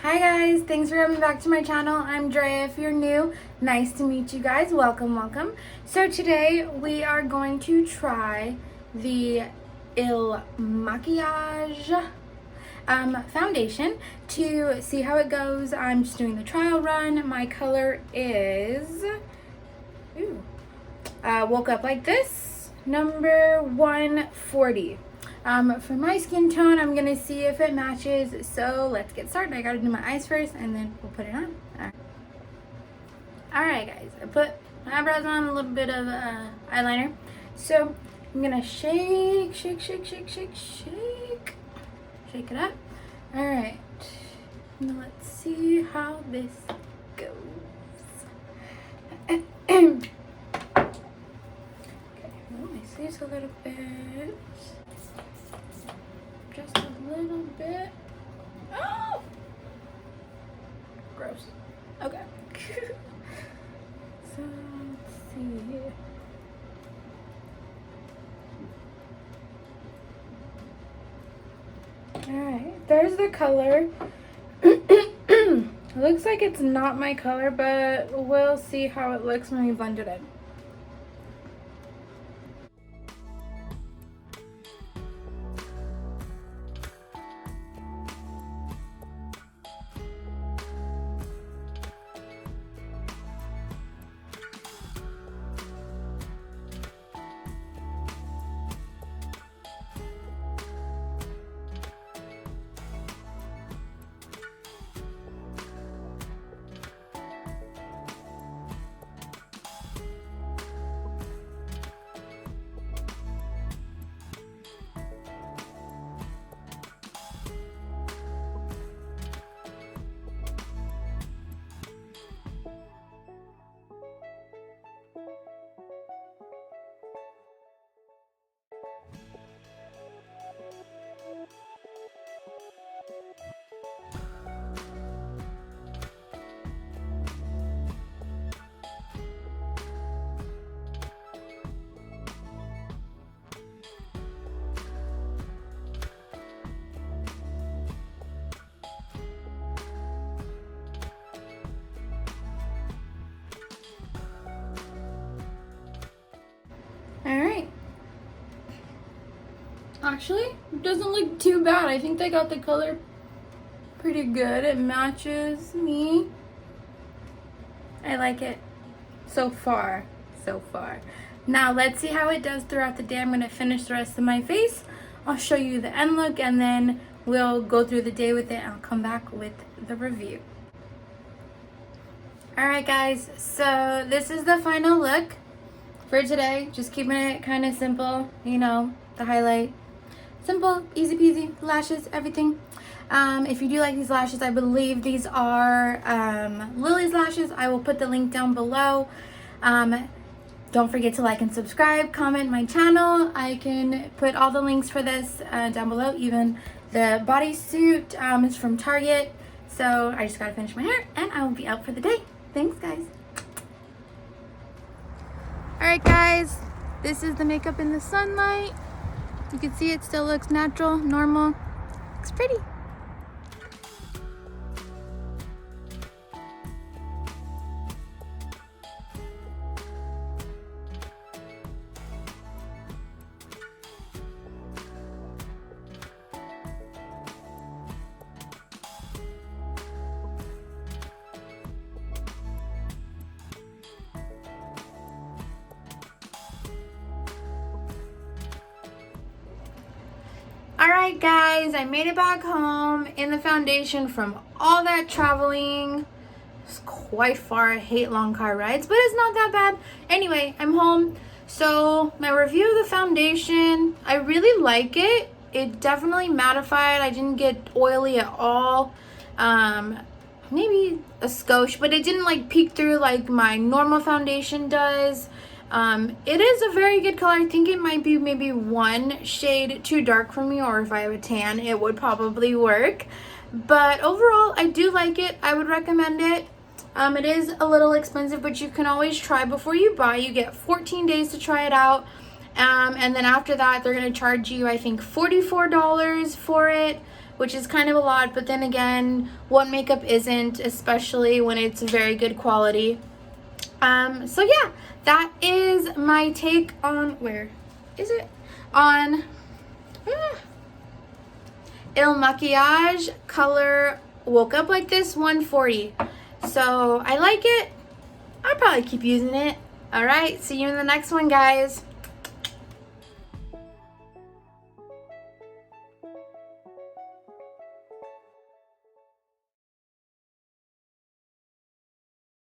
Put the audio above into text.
Hi guys, thanks for coming back to my channel. I'm Drea. If you're new, nice to meet you guys. Welcome. So today we are going to try the IL Makiage foundation to see how it goes. I'm just doing the trial run. My color is Woke Up Like This, number 140. For my skin tone, I'm gonna see if it matches. So let's get started. I gotta do my eyes first and then we'll put it on. Alright guys, I put my eyebrows on, a little bit of eyeliner. So I'm gonna shake it up. Alright, now let's see how this goes. Okay, move my sleeves a little bit. Just a little bit. Oh! Gross. Okay. So, let's see. Alright, there's the color. It looks like it's not my color, but we'll see how it looks when we blend it in. Alright. Actually, it doesn't look too bad. I think they got the color pretty good. It matches me. I like it so far. Now let's see how it does throughout the day. I'm going to finish the rest of my face. I'll show you the end look and then we'll go through the day with it and I'll come back with the review. Alright guys, so this is the final look for today. Just keeping it kind of simple, you know, the highlight. Simple, easy peasy, lashes, everything. If you do like these lashes, I believe these are Lily's lashes. I will put the link down below. Don't forget to like and subscribe, comment my channel. I can put all the links for this down below. Even the bodysuit is from Target. So I just gotta finish my hair and I will be out for the day. Thanks guys. Alright guys, this is the makeup in the sunlight. You can see it still looks natural, normal. Looks pretty. Alright guys, I made it back home in the foundation from all that traveling. It's quite far. I hate long car rides, but it's not that bad. Anyway, I'm home. So my review of the foundation, I really like it. It definitely mattified. I didn't get oily at all. Maybe a skosh, but it didn't like peek through like my normal foundation does. It is a very good color. I think it might be maybe one shade too dark for me, or if I have a tan, it would probably work. But overall, I do like it. I would recommend it. It is a little expensive, but you can always try before you buy. You get 14 days to try it out. And then after that, they're going to charge you, I think, $44 for it, which is kind of a lot, but then again, what makeup isn't, especially when it's very good quality. So yeah, that is my take on, where is it? On Il Makiage color Woke Up Like This 140. So I like it. I'll probably keep using it. Alright, see you in the next one, guys.